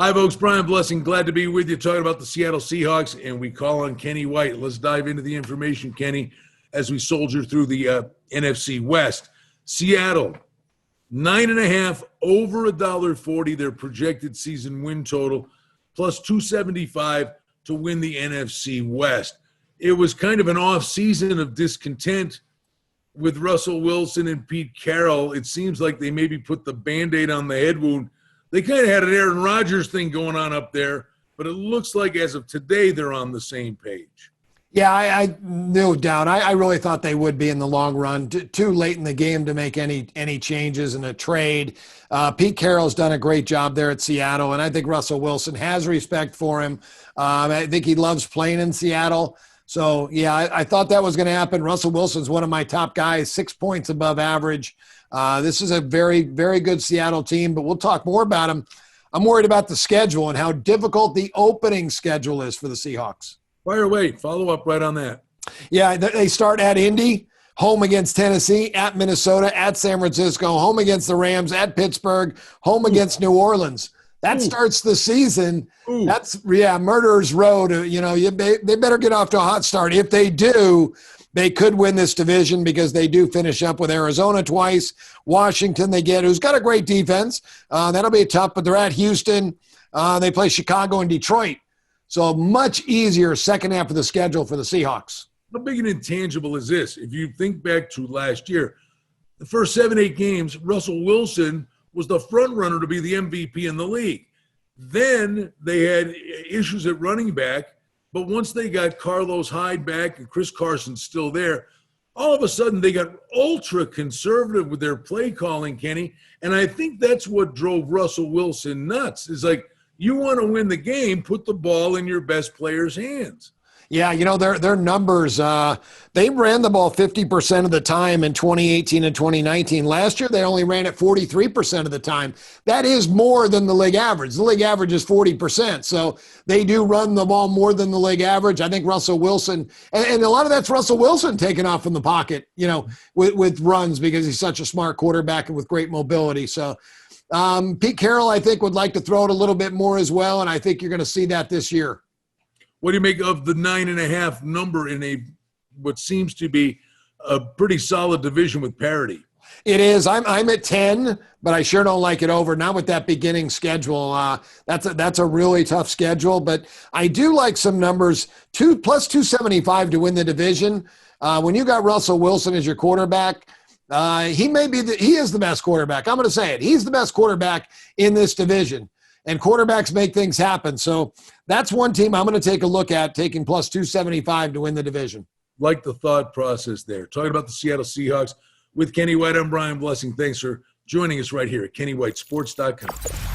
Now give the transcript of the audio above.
Hi, folks. Brian Blessing. Glad to be with you talking about the Seattle Seahawks, and we call on Kenny White. Let's dive into the information, Kenny, as we soldier through the NFC West. Seattle, 9.5, over $1.40, their projected season win total, plus 275 to win the NFC West. It was kind of an off season of discontent with Russell Wilson and Pete Carroll. It seems like they maybe put the Band-Aid on the head wound. They kind of had an Aaron Rodgers thing going on up there, but it looks like as of today, they're on the same page. Yeah, I no doubt. I really thought they would be in the long run. Too late in the game to make any changes in a trade. Pete Carroll's done a great job there at Seattle, and I think Russell Wilson has respect for him. I think he loves playing in Seattle. So, yeah, I thought that was going to happen. Russell Wilson's one of my top guys, 6 points above average. This is a very, very good Seattle team, but we'll talk more about him. I'm worried about the schedule and how difficult the opening schedule is for the Seahawks. Fire away. Follow up right on that. Yeah, they start at Indy, home against Tennessee, at Minnesota, at San Francisco, home against the Rams, at Pittsburgh, home against New Orleans. That starts the season. That's, Murderer's Road. They better get off to a hot start. If they do, they could win this division because they do finish up with Arizona twice. Washington who's got a great defense. That'll be tough, but they're at Houston. They play Chicago and Detroit. So much easier second half of the schedule for the Seahawks. How big an intangible is this? If you think back to last year, the first 7-8 games, Russell Wilson was the front runner to be the MVP in the league. Then they had issues at running back, but once they got Carlos Hyde back and Chris Carson's still there, all of a sudden they got ultra conservative with their play calling, Kenny. And I think that's what drove Russell Wilson nuts. It's like, you want to win the game, put the ball in your best player's hands. Yeah, their numbers, they ran the ball 50% of the time in 2018 and 2019. Last year, they only ran it 43% of the time. That is more than the league average. The league average is 40%. So they do run the ball more than the league average. I think Russell Wilson, and a lot of that's Russell Wilson taking off from the pocket, with runs because he's such a smart quarterback and with great mobility. So Pete Carroll, I think, would like to throw it a little bit more as well, and I think you're going to see that this year. What do you make of the 9.5 number in what seems to be a pretty solid division with parity? It is. I'm at 10, but I sure don't like it over. Not with that beginning schedule. That's a really tough schedule, but I do like some numbers. Plus 275 to win the division. When you got Russell Wilson as your quarterback, he is the best quarterback. I'm going to say it. He's the best quarterback in this division. And quarterbacks make things happen. So that's one team I'm going to take a look at, taking plus 275 to win the division. Like the thought process there. Talking about the Seattle Seahawks with Kenny White. I'm Brian Blessing. Thanks for joining us right here at KennyWhiteSports.com.